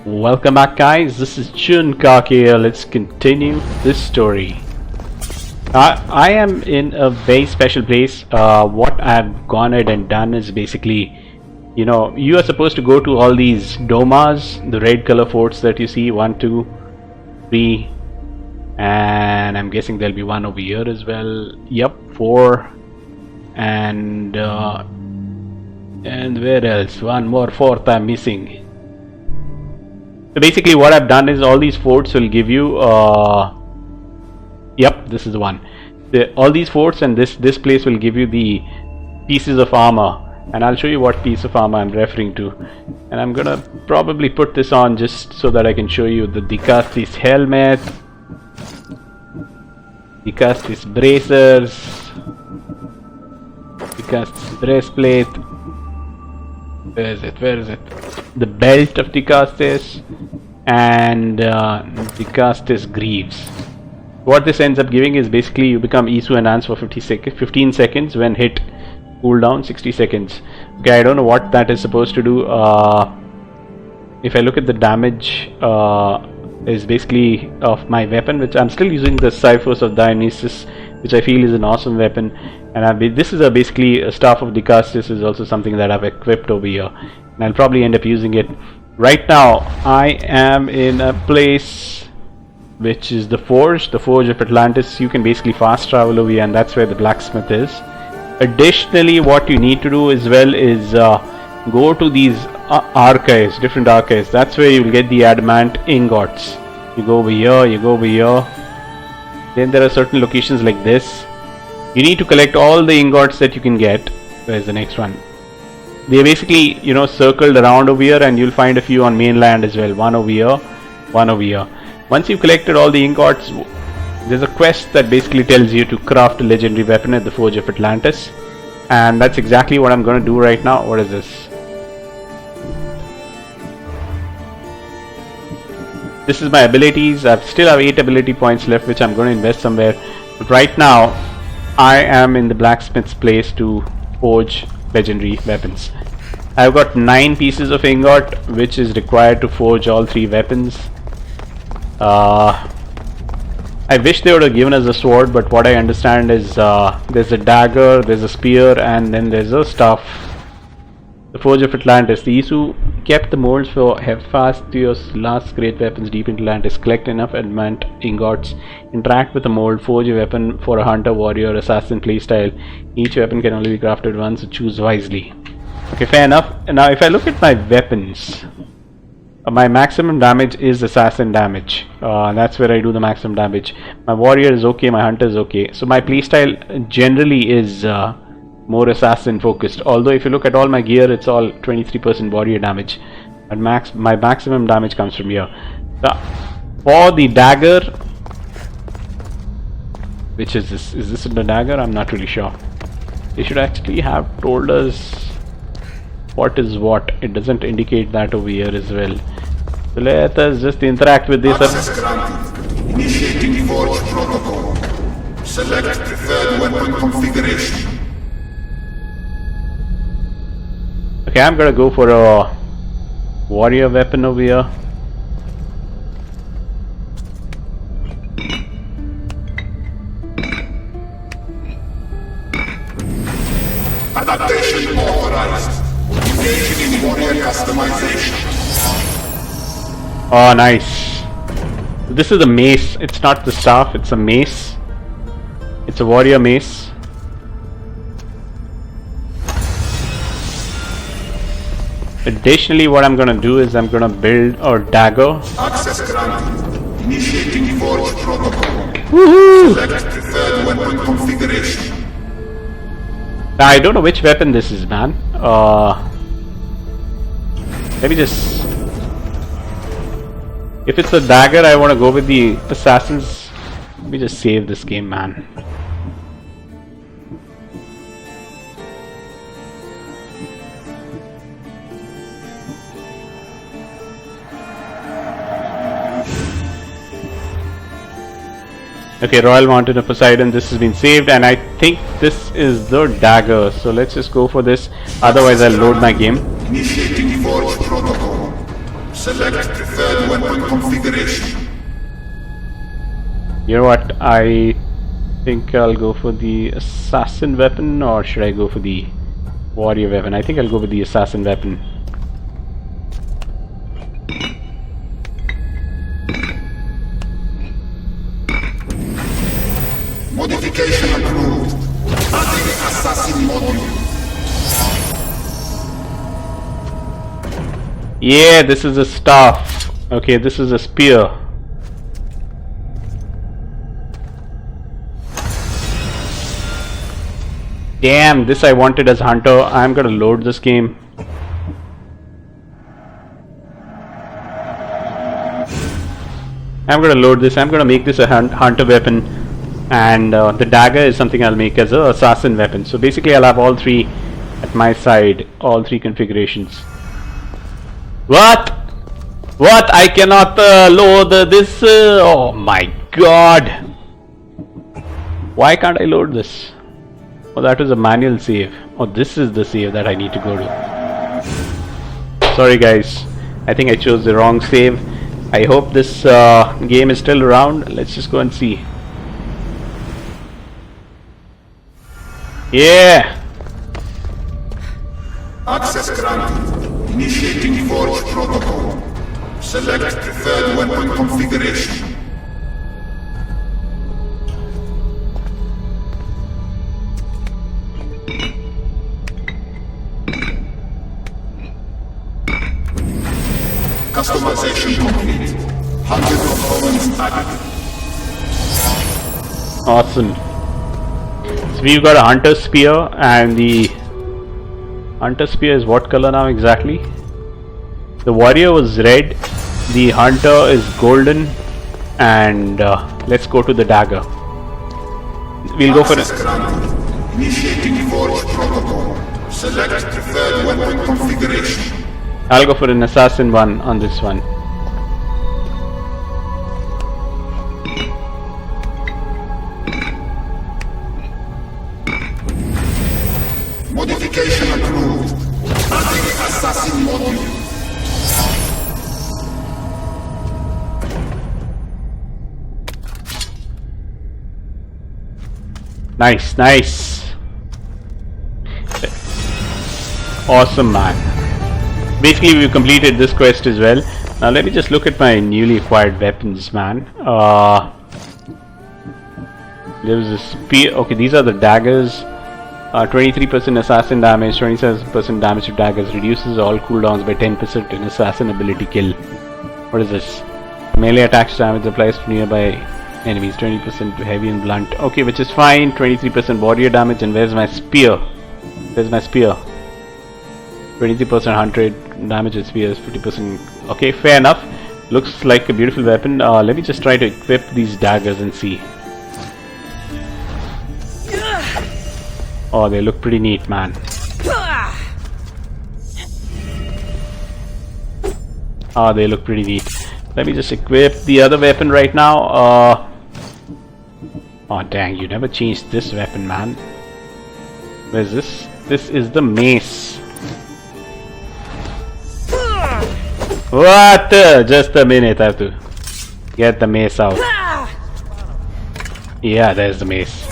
Welcome back, guys. This is Junkak here. Let's continue this story. I am in a very special place. What I've gone ahead and done is basically, you are supposed to go to all these domas, the red color forts that you see, 1, 2, 3, and I'm guessing there'll be one over here as well. Yep, 4, and where else? One more, 4th I'm missing. So basically what I've done is all these forts will give you yep, this is the one. All these forts and this place will give you the pieces of armor, and I'll show you what piece of armor I'm referring to. And I'm gonna probably put this on just so that I can show you the Dicastis helmet, Dicastis bracers, Dicastis breastplate. Where is it? The belt of Dicastis and Dicastis greaves. What this ends up giving is basically you become Isu enhanced for 15 seconds when hit, cooldown 60 seconds. Okay, I don't know what that is supposed to do. If I look at the damage is basically of my weapon, which I'm still using the Cyphers of Dionysus, which I feel is an awesome weapon. And this is basically a Staff of Dicastis is also something that I've equipped over here, and I'll probably end up using it. Right now I am in a place which is the Forge of Atlantis. You can basically fast travel over here, and that's where the blacksmith is. Additionally, what you need to do as well is go to these archives, different archives. That's where you will get the adamant ingots. You go over here, then there are certain locations like this. You need to collect all the ingots that you can get. Where's the next one? They're basically, circled around over here, and you'll find a few on mainland as well. One over here, one over here. Once you've collected all the ingots, there's a quest that basically tells you to craft a legendary weapon at the Forge of Atlantis. And that's exactly what I'm going to do right now. What is this? This is my abilities. I still have 8 ability points left, which I'm going to invest somewhere. But right now, I am in the blacksmith's place to forge legendary weapons. I've got 9 pieces of ingot, which is required to forge all 3 weapons. I wish they would have given us a sword, but what I understand is there's a dagger, there's a spear, and then there's a staff. The Forge of Atlantis. The Isu kept the molds for Hephaestus' last great weapons deep in Atlantis. Collect enough adamant ingots. Interact with the mold. Forge a weapon for a hunter, warrior, assassin playstyle. Each weapon can only be crafted once, so choose wisely. Okay, fair enough. Now if I look at my weapons, my maximum damage is assassin damage. That's where I do the maximum damage. My warrior is okay, my hunter is okay. So my playstyle generally is more assassin focused, although if you look at all my gear, it's all 23% warrior damage, and my maximum damage comes from here. For the dagger, which is this the dagger? I'm not really sure. They should actually have told us what is what. It doesn't indicate that over here as well. So let us just interact with this. Access granted. Initiating Forge protocol. Select preferred weapon configuration. Okay, I'm gonna go for a warrior weapon over here. Adaptation authorized. Engaging in warrior customization. Oh, nice. This is a mace. It's not the staff, it's a mace. It's a warrior mace. Additionally, what I'm gonna do is I'm gonna build a dagger. Access granted. Initiating Forge protocol. Woohoo! Select preferred weapon configuration. I don't know which weapon this is, man. Let me just... If it's a dagger, I want to go with the assassins. Let me just save this game, man. Okay, Royal Mountain of Poseidon, this has been saved, and I think this is the dagger, so let's just go for this, otherwise I'll load my game. Initiating Forge protocol. Select preferred weapon configuration. You know what? I think I'll go for the assassin weapon, or should I go for the warrior weapon? I think I'll go with the assassin weapon. Modification approved. Adding assassin module. Yeah, this is a staff. Okay, this is a spear. Damn, this I wanted as hunter. I'm gonna load this game. I'm gonna load this. I'm gonna make this a hunter weapon, and the dagger is something I'll make as a assassin weapon. So basically I'll have all three at my side, all three configurations. What? What? I cannot load this. Oh my god. Why can't I load this? Oh, that was a manual save. Oh, this is the save that I need to go to. Sorry guys, I think I chose the wrong save. I hope this game is still around. Let's just go and see. Yeah! Access granted. Initiating Forge protocol. Select preferred weapon configuration. Customization complete. Hundreds of components added. Awesome. So we've got a hunter spear, and the hunter spear is what color now exactly? The warrior was red, the hunter is golden, and let's go to the dagger. We'll go for Access granted. Initiating Forge protocol. Select preferred weapon configuration. I'll go for an assassin one on this one. Modification approved. Adding assassin module. Nice, nice. Awesome, man. Basically, we've completed this quest as well. Now let me just look at my newly acquired weapons, man. There's a spear. Okay, these are the daggers. 23% assassin damage, 27% damage to daggers, reduces all cooldowns by 10% in assassin ability kill. What is this? Melee attacks damage applies to nearby enemies, 20% to heavy and blunt. Okay, which is fine. 23% warrior damage, and where's my spear? Where's my spear? 23% 100 damage with spears, 50%. Okay, fair enough. Looks like a beautiful weapon. Let me just try to equip these daggers and see. Oh, they look pretty neat, man. Oh, they look pretty neat. Let me just equip the other weapon right now. Oh, dang, you never changed this weapon, man. Where's this? This is the mace. What? Just a minute, I have to get the mace out. Yeah, there's the mace.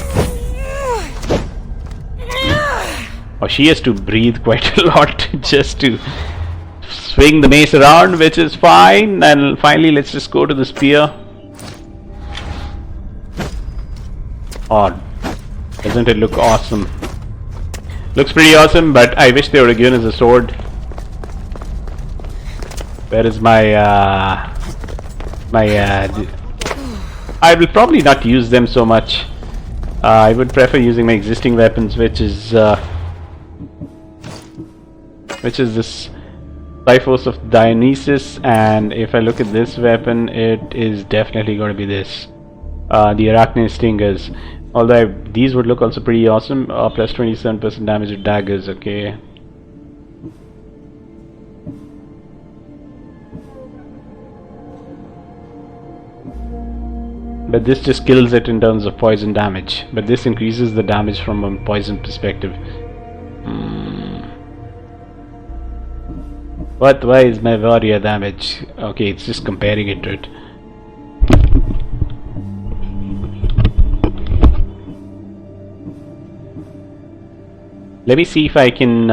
Oh, she has to breathe quite a lot just to swing the mace around, which is fine. And finally, let's just go to the spear. Oh, doesn't it look awesome? Looks pretty awesome, but I wish they would have given us a sword. Where is my I will probably not use them so much. I would prefer using my existing weapons, which is this Typhos of Dionysus, and if I look at this weapon, it is definitely going to be this, the Arachnid Stingers. Although these would look also pretty awesome. Plus 27% damage with daggers. Okay. But this just kills it in terms of poison damage. But this increases the damage from a poison perspective. What? Why is my warrior damage? Okay, it's just comparing it to it. Let me see if I can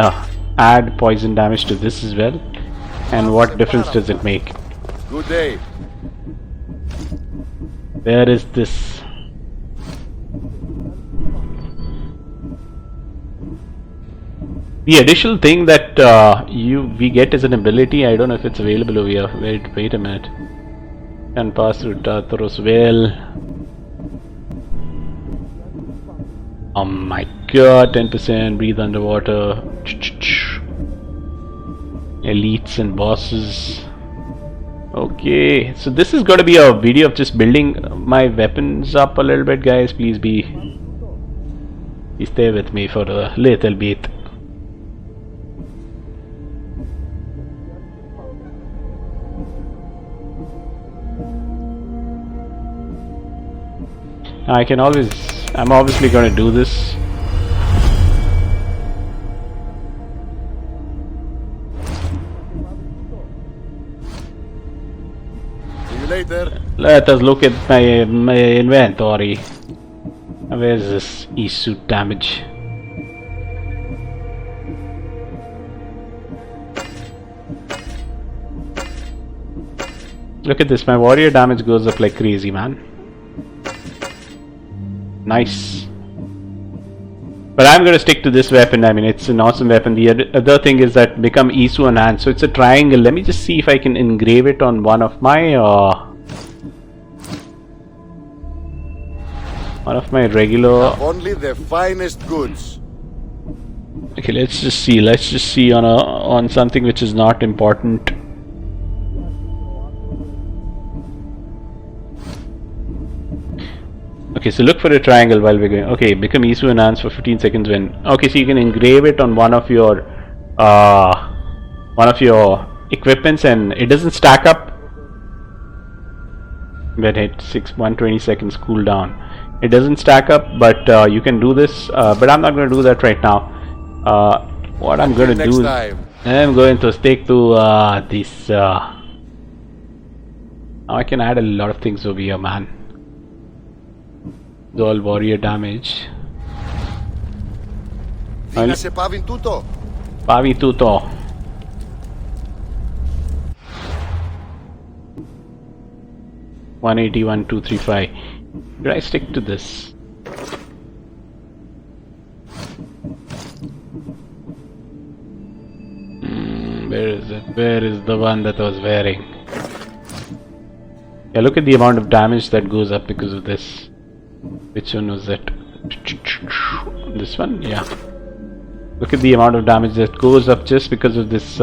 add poison damage to this as well. And what difference does it make? Good day. Where is this? The additional thing that we get as an ability, I don't know if it's available over here. Wait a minute. Can pass through Tartarus well. Oh my god, 10%, breathe underwater. Elites and bosses. Okay, so this is going to be a video of just building my weapons up a little bit, guys. Please stay with me for a little bit. I'm obviously going to do this. See you later. Let us look at my inventory. Where's this E-suit damage? Look at this, my warrior damage goes up like crazy, man. Nice. But I'm going to stick to this weapon. I mean, it's an awesome weapon. The other thing is that become Isu enhanced. So it's a triangle. Let me just see if I can engrave it on one of my regular. Only the finest goods. Okay, let's just see. Let's just see on something which is not important. Okay, so look for a triangle while we're going. Okay, become Isu enhanced for 15 seconds when. Okay, so you can engrave it on one of your equipments, and it doesn't stack up. When it 120 seconds cooldown, it doesn't stack up, but you can do this. But I'm not going to do that right now. What I'm going to do is I'm going to stick to this. Now I can add a lot of things over here, man. All warrior damage. Δίνασε πάβιν τούτο. Pavi tuto. One 235. Should I stick to this? Where is it? Where is the one that I was wearing? Yeah, look at the amount of damage that goes up because of this. Which one was that? This one? Yeah. Look at the amount of damage that goes up just because of this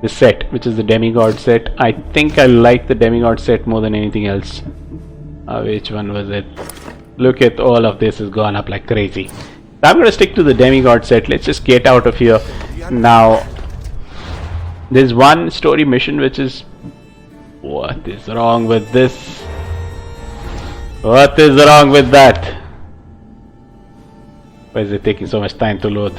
this set, which is the demigod set. I think I like the demigod set more than anything else. Which one was it? Look at all of this has gone up like crazy. So I'm going to stick to the demigod set. Let's just get out of here. Now, there's one story mission which is... What is wrong with this? What is wrong with that? Why is it taking so much time to load?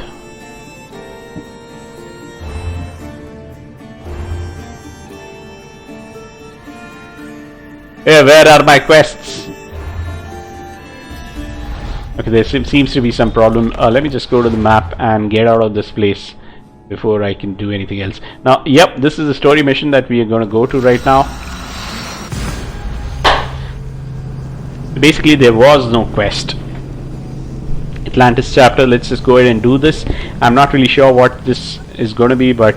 Hey, where are my quests? Okay, there seems to be some problem. Let me just go to the map and get out of this place before I can do anything else. Now, yep, this is the story mission that we are going to go to right now. Basically, there was no quest. Atlantis chapter, let's just go ahead and do this. I'm not really sure what this is going to be, but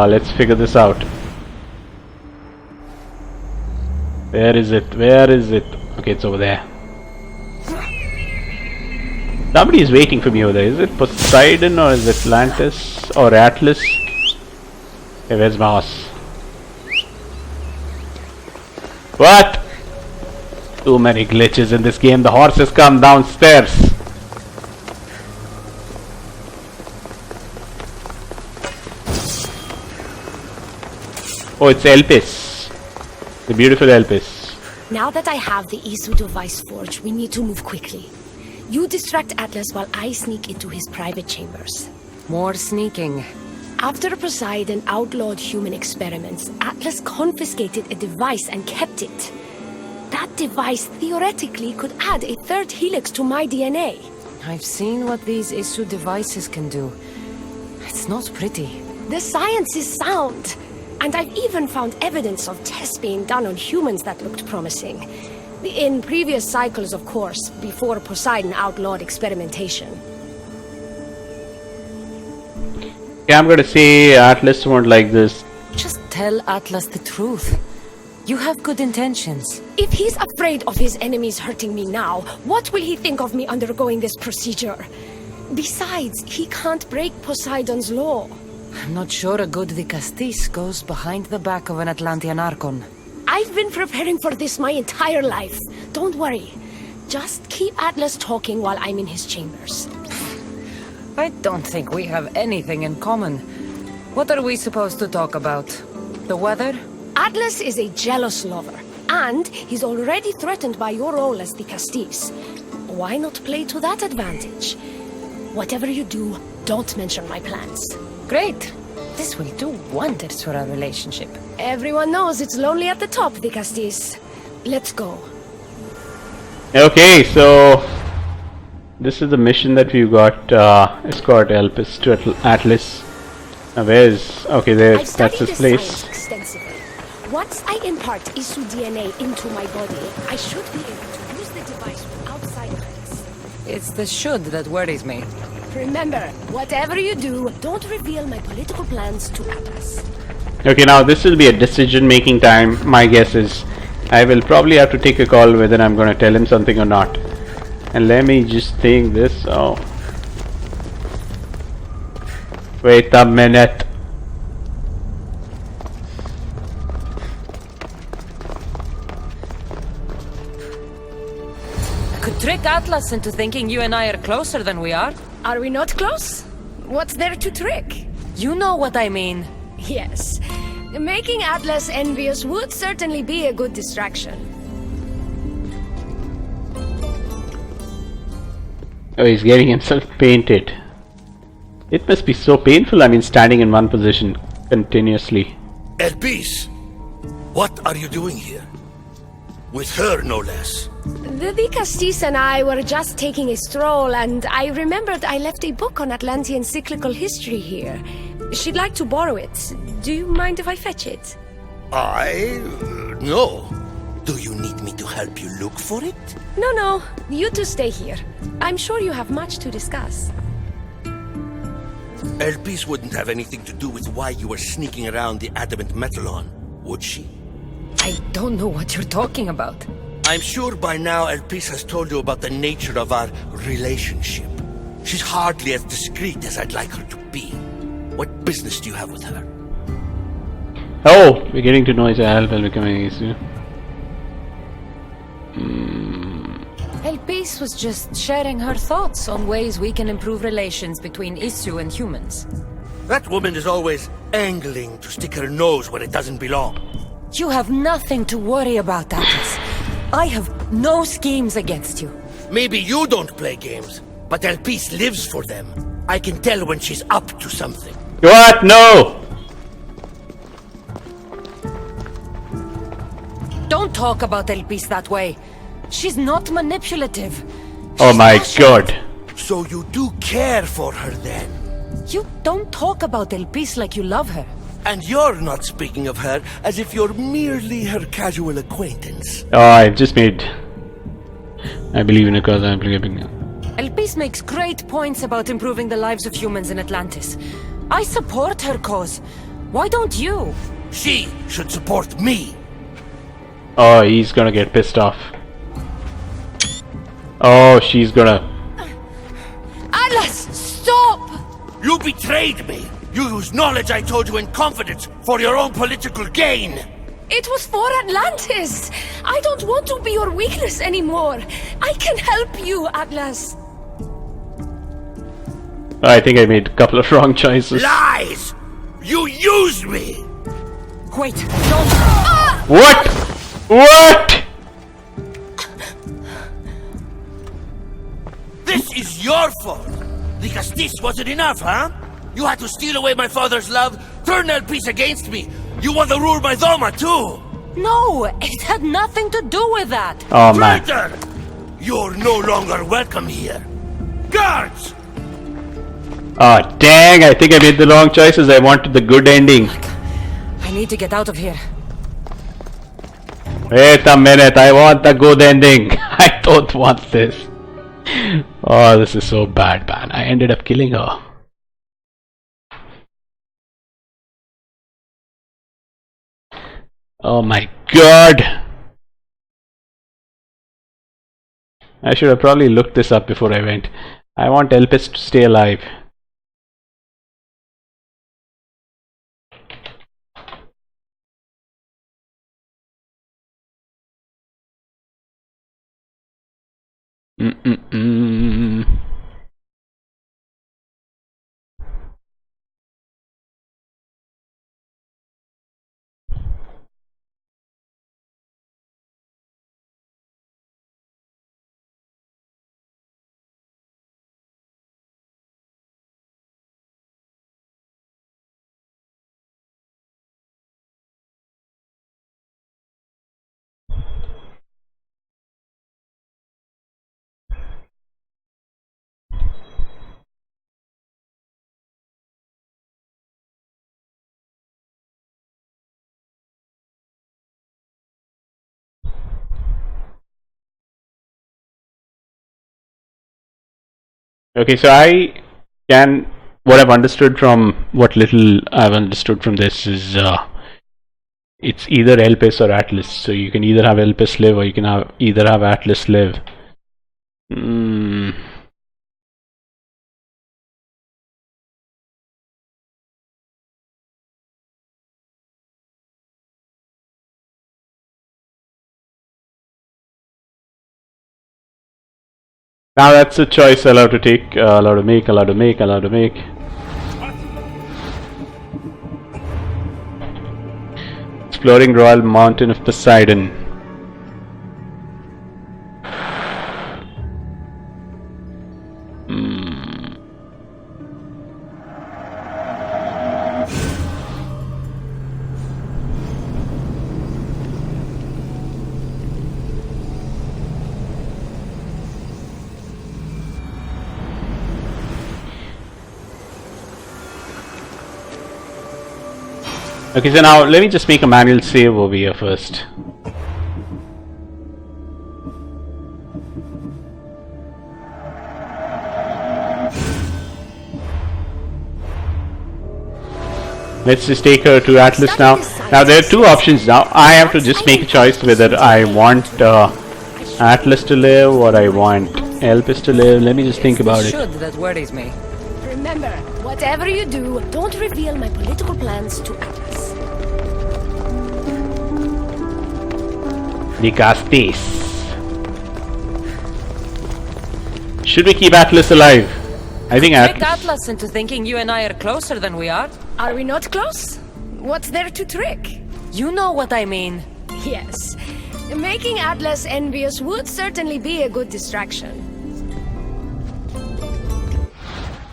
let's figure this out. Where is it? Where is it? Okay, it's over there. Somebody is waiting for me over there. Is it Poseidon or is it Atlantis or Atlas? Okay, where's my horse? What? Too many glitches in this game. The horse has come downstairs. Oh, it's Elpis. The beautiful Elpis. Now that I have the Isu device forge, we need to move quickly. You distract Atlas while I sneak into his private chambers. More sneaking. After Poseidon outlawed human experiments, Atlas confiscated a device and kept it. That device theoretically could add a third helix to my DNA. I've seen what these issue devices can do. It's not pretty. The science is sound. And I've even found evidence of tests being done on humans that looked promising. In previous cycles, of course, before Poseidon outlawed experimentation. Yeah, I'm gonna say Atlas won't like this. Just tell Atlas the truth. You have good intentions. If he's afraid of his enemies hurting me now, what will he think of me undergoing this procedure? Besides, he can't break Poseidon's law. I'm not sure a good Vicastis goes behind the back of an Atlantean Archon. I've been preparing for this my entire life. Don't worry. Just keep Atlas talking while I'm in his chambers. I don't think we have anything in common. What are we supposed to talk about? The weather? Atlas is a jealous lover, and he's already threatened by your role as the Castis. Why not play to that advantage? Whatever you do, don't mention my plans. Great. This will do wonders for our relationship. Everyone knows it's lonely at the top, the Castis. Let's go. Okay, so this is the mission that we got. Escort Elpis to Atlas. Where is? Okay, there. I've That's studied his this place. science extensively. Once I impart Isu DNA into my body, I should be able to use the device without side effects. It's the should that worries me. Remember, whatever you do, don't reveal my political plans to Atlas. Okay, now this will be a decision-making time. My guess is I will probably have to take a call whether I'm going to tell him something or not. And let me just think this. Oh, wait a minute. I could trick Atlas into thinking you and I are closer than we are. Are we not close? What's there to trick? You know what I mean. Yes. Making Atlas envious would certainly be a good distraction. Oh, he's getting himself painted. It must be so painful, I mean, standing in one position continuously. Elpis, what are you doing here? With her, no less. The Vicastis and I were just taking a stroll, and I remembered I left a book on Atlantean cyclical history here. She'd like to borrow it. Do you mind if I fetch it? No. Do you need me to help you look for it? No. You two stay here. I'm sure you have much to discuss. Elpis wouldn't have anything to do with why you were sneaking around the adamant Metallon, would she? I don't know what you're talking about. I'm sure by now Elpis has told you about the nature of our relationship. She's hardly as discreet as I'd like her to be. What business do you have with her? Oh, we're getting to know his help while becoming easier. Elpis was just sharing her thoughts on ways we can improve relations between Isu and humans. That woman is always angling to stick her nose where it doesn't belong. You have nothing to worry about, Atlas. I have no schemes against you. Maybe you don't play games, but Elpis lives for them. I can tell when she's up to something. What? No! Don't talk about Elpis that way. She's not manipulative. Oh She's my passionate. god. So you do care for her then? You don't talk about Elpis like you love her. And you're not speaking of her as if you're merely her casual acquaintance. Oh, I've just made... I believe in a cause I'm playing. Elpis makes great points about improving the lives of humans in Atlantis. I support her cause. Why don't you? She should support me. Oh, he's gonna get pissed off. Oh, she's gonna... Atlas, stop! You betrayed me. You used knowledge I told you in confidence for your own political gain. It was for Atlantis! I don't want to be your weakness anymore. I can help you, Atlas. I think I made a couple of wrong choices. Lies! You used me! Wait, don't... What? What? This is your fault. The Castis wasn't enough, huh? You had to steal away my father's love, turn Elpis against me. You want to rule my Doma too. No, it had nothing to do with that. Oh man. Traitor! You're no longer welcome here. Guards! Oh dang, I think I made the wrong choices. I wanted the good ending. I need to get out of here. Wait a minute, I want the good ending. I don't want this. Oh, this is so bad, man. I ended up killing her. Oh my god. I should have probably looked this up before I went. I want Elpis to stay alive. Okay, so what I've understood from what little I've understood from this is it's either Elpis or Atlas. So you can either have Elpis live or you can either have Atlas live. Now that's a choice allowed to take, allowed to make. Exploring Royal Mountain of Poseidon. Okay, so now let me just make a manual save over here first. Let's just take her to Atlas now. Now there are two options now. I have to just make a choice whether I want Atlas to live or I want Elpis to live. Let me just think about it. That worries me. Remember, whatever you do, don't reveal my political plans to Atlas. Dicastes. Should we keep Atlas alive? I think Trick Atlas into thinking you and I are closer than we are. Are we not close? What's there to trick? You know what I mean. Yes. Making Atlas envious would certainly be a good distraction.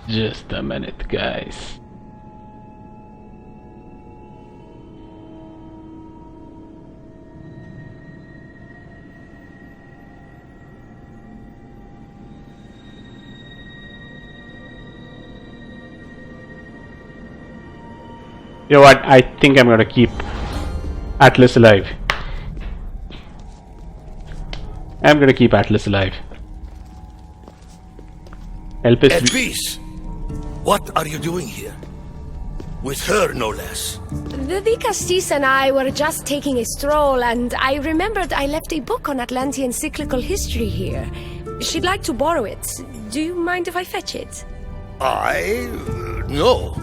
Just a minute, guys. You know what? I think I'm gonna keep Atlas alive. I'm gonna keep Atlas alive. Elpis, what are you doing here? With her, no less. The Dicastes and I were just taking a stroll, and I remembered I left a book on Atlantean cyclical history here. She'd like to borrow it. Do you mind if I fetch it? No.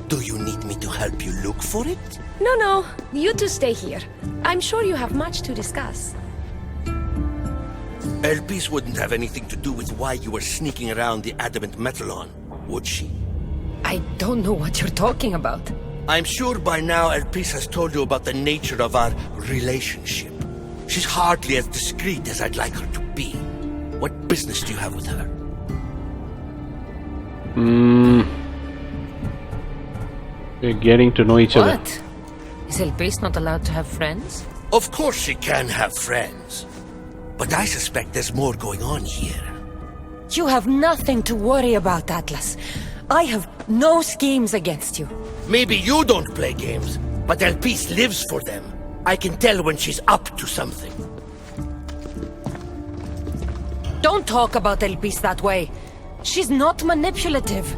Do you need me to help you look for it? No. You two stay here. I'm sure you have much to discuss. Elpis wouldn't have anything to do with why you were sneaking around the adamant Metalon, would she? I don't know what you're talking about. I'm sure by now Elpis has told you about the nature of our relationship. She's hardly as discreet as I'd like her to be. What business do you have with her? We're getting to know each other. What? Is Elpis not allowed to have friends? Of course she can have friends. But I suspect there's more going on here. You have nothing to worry about, Atlas. I have no schemes against you. Maybe you don't play games, but Elpis lives for them. I can tell when she's up to something. Don't talk about Elpis that way. She's not manipulative.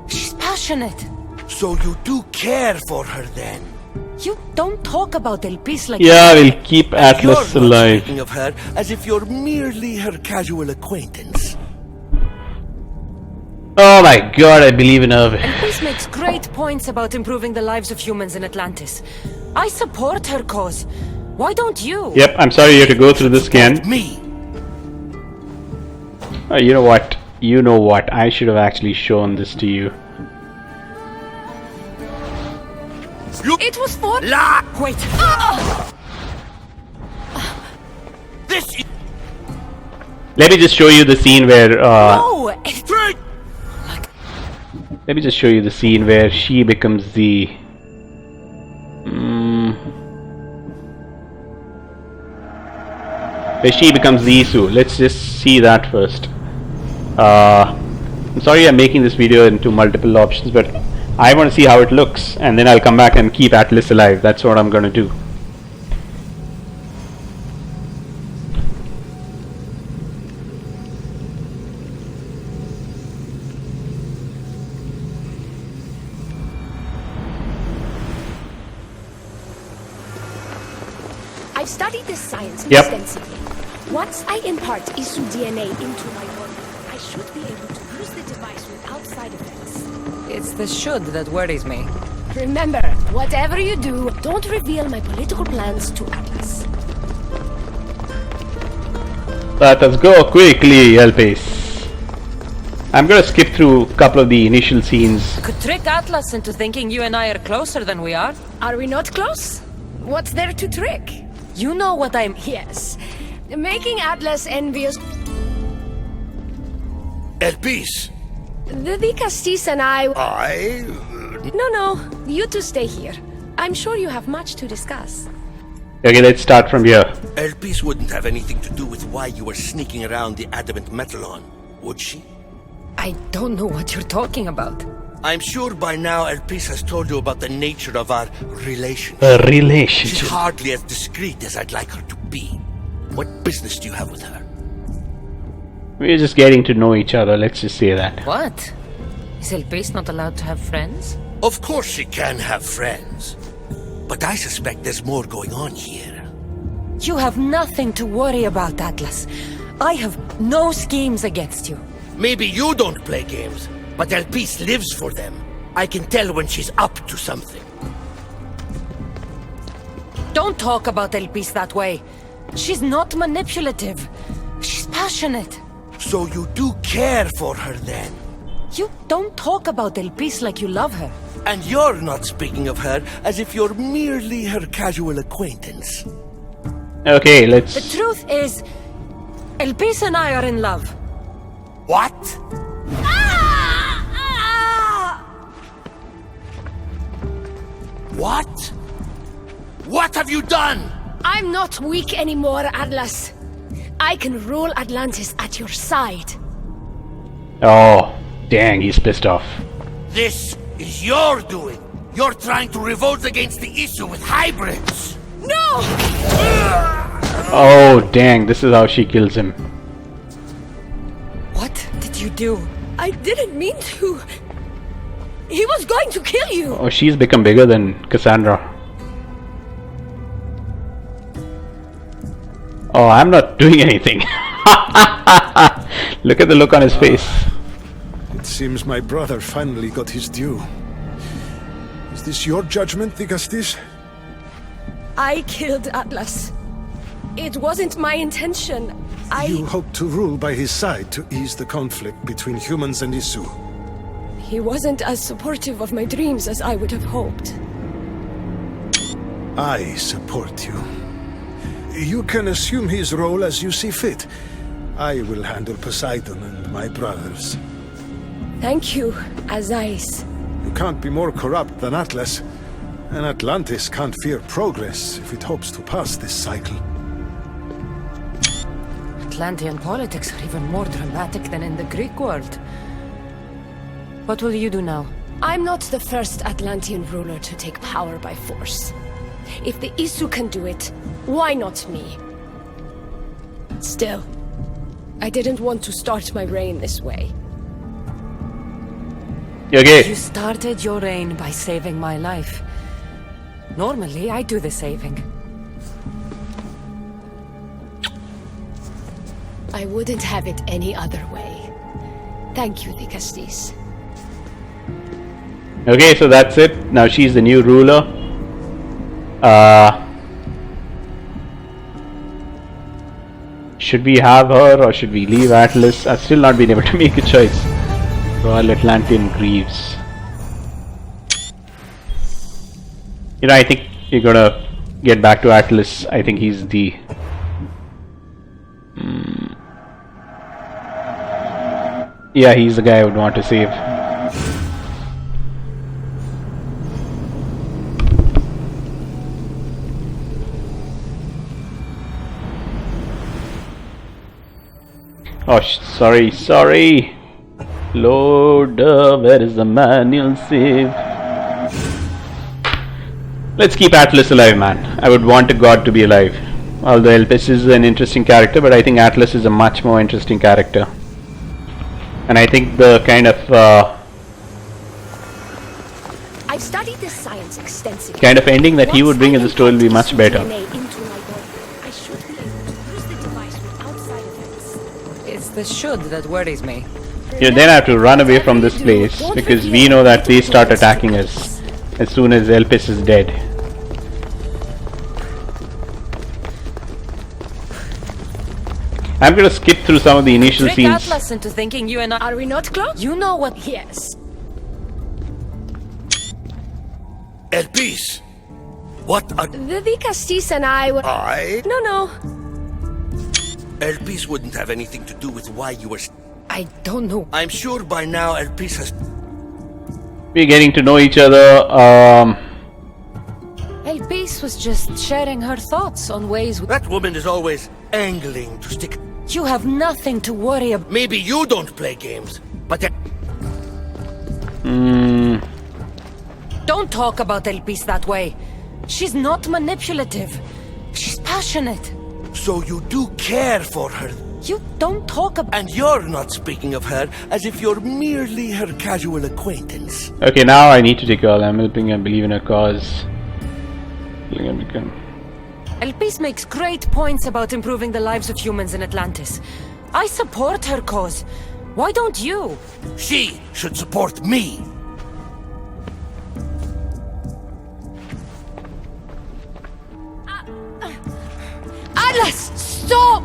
She's passionate. So you do care for her then? You don't talk about Elpis like Yeah, we'll keep Atlas You're not alive. speaking of her as if you're merely her casual acquaintance. Oh my god, I believe in her. Elpis makes great points about improving the lives of humans in Atlantis. I support her cause. Why don't you? Yep, I'm sorry you have to go through this again. Me? You know what? You know what? I should have actually shown this to you. It was for... La! Wait. This is... Let me just show you the scene where No! Straight! let me just show you the scene where she becomes the where she becomes the Isu. Let's just see that first. I'm sorry I'm making this video into multiple options, but I want to see how it looks, and then I'll come back and keep Atlas alive. That's what I'm gonna do. I've studied this science Yep. extensively. Once I impart Isu DNA into my body, I should be able to use the device without side effects. It's the should that worries me. Remember, whatever you do, don't reveal my political plans to Atlas. Let us go quickly, Elpis. I'm gonna skip through a couple of the initial scenes. Could trick Atlas into thinking you and I are closer than we are. Are we not close? What's there to trick? You know what I'm... Yes. Making Atlas envious. Elpis! The Castis and I... No, you two stay here. I'm sure you have much to discuss. Okay, let's start from here. Elpis wouldn't have anything to do with why you were sneaking around the adamant metalon, would she? I don't know what you're talking about. I'm sure by now Elpis has told you about the nature of our relationship. A She's relationship. hardly as discreet as I'd like her to be. What business do you have with her? We're just getting to know each other, let's just say that. What? Is Elpis not allowed to have friends? Of course she can have friends. But I suspect there's more going on here. You have nothing to worry about, Atlas. I have no schemes against you. Maybe you don't play games, but Elpis lives for them. I can tell when she's up to something. Don't talk about Elpis that way. She's not manipulative. She's passionate. So you do care for her then? You don't talk about Elpis like you love her. And you're not speaking of her as if you're merely her casual acquaintance. Okay, The let's... truth is, Elpis and I are in love. What? What? What have you done? I'm not weak anymore, Atlas. I can rule Atlantis at your side. Oh, dang, he's pissed off. This is your doing. You're trying to revolt against the issue with hybrids. No! Oh, dang, this is how she kills him. What did you do? I didn't mean to. He was going to kill you. Oh, she's become bigger than Cassandra. Oh, I'm not doing anything. Look at the look on his face. It seems my brother finally got his due. Is this your judgment, Digastis? I killed Atlas. It wasn't my intention. You hoped to rule by his side to ease the conflict between humans and Isu. He wasn't as supportive of my dreams as I would have hoped. I support you. You can assume his role as you see fit. I will handle Poseidon and my brothers. Thank you, Azais. You can't be more corrupt than Atlas. And Atlantis can't fear progress if it hopes to pass this cycle. Atlantean politics are even more dramatic than in the Greek world. What will you do now? I'm not the first Atlantean ruler to take power by force. If the Isu can do it, why not me? Still, I didn't want to start my reign this way. Okay. You started your reign by saving my life. Normally, I do the saving. I wouldn't have it any other way. Thank you, Dicastis. Okay, so that's it. Now she's the new ruler. Should we have her or should we leave Atlas? I've still not been able to make a choice. Royal Atlantean grieves. You know, I think you're gonna get back to Atlas. I think he's the... Yeah, he's the guy I would want to save. Oh, sorry. Lord, where is the manual save? Let's keep Atlas alive, man. I would want a god to be alive. Although Elpis is an interesting character, but I think Atlas is a much more interesting character. And I think the kind of I've studied this science extensively. kind of ending that he would bring in the story will be much better. I should be able to use the device without side effects. It's the should that worries me. You then have to run away from this place because we know that they start attacking us as soon as Elpis is dead. I'm gonna skip through some of the initial Trick scenes. Atlas into thinking you and I... Are we not close? You know what... Yes. Elpis! What are... The Dicastis and I were... I? No. Elpis wouldn't have anything to do with why you were... I don't know. I'm sure by now Elpis has... We're getting to know each other. Elpis was just sharing her thoughts on ways... That woman is always angling to stick... You have nothing to worry about. Maybe you don't play games, but... Don't talk about Elpis that way. She's not manipulative. She's passionate. So you do care for her. You don't talk about... And you're not speaking of her as if you're merely her casual acquaintance. Okay, now I need to take all. I'm helping and believe in her cause. Elpis makes great points about improving the lives of humans in Atlantis. I support her cause. Why don't you? She should support me. Atlas, stop!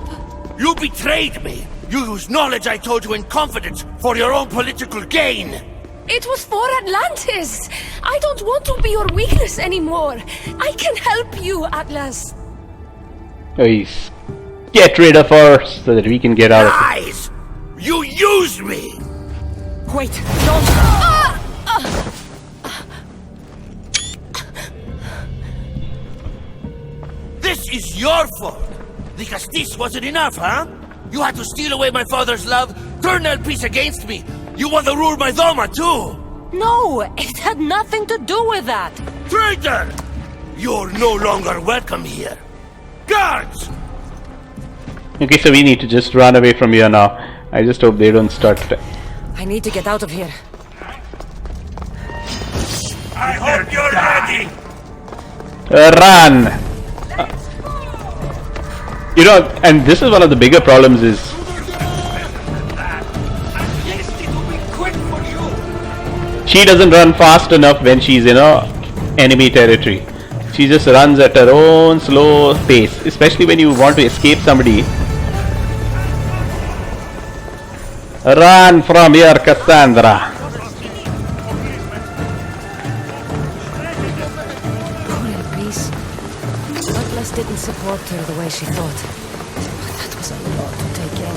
You betrayed me. You used knowledge I told you in confidence for your own political gain. It was for Atlantis. I don't want to be your weakness anymore. I can help you, Atlas. Please get rid of her so that we can get out of it. Lies! You used me! Wait, don't... This is your fault! The Castis wasn't enough, huh? You had to steal away my father's love, turn Elpis against me! You want to rule my Doma, too! No, it had nothing to do with that. Traitor! You're no longer welcome here. Guards! Okay, so we need to just run away from here now. I just hope they don't start. I need to get out of here. I hope you're ready! Run! You know, and this is one of the bigger problems is she doesn't run fast enough when she's in enemy territory. She just runs at her own slow pace, especially when you want to escape somebody. Run from here, Cassandra. Poor Elpis. Atlas didn't support her the way she thought. But that was a lot to take in.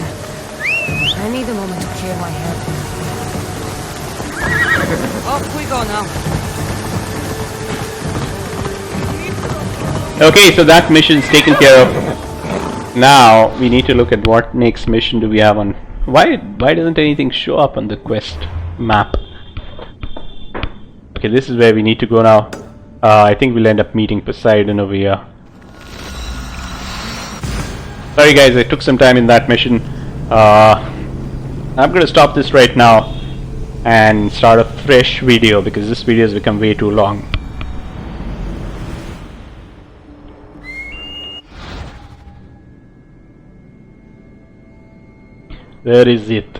I need a moment to clear my head. Off we go now. Okay, so that mission's taken care of. Now we need to look at what next mission do we have on. Why doesn't anything show up on the quest map? Okay, this is where we need to go now. I think we'll end up meeting Poseidon over here. Sorry guys, I took some time in that mission. I'm gonna stop this right now and start a fresh video because this video has become way too long. Where is it?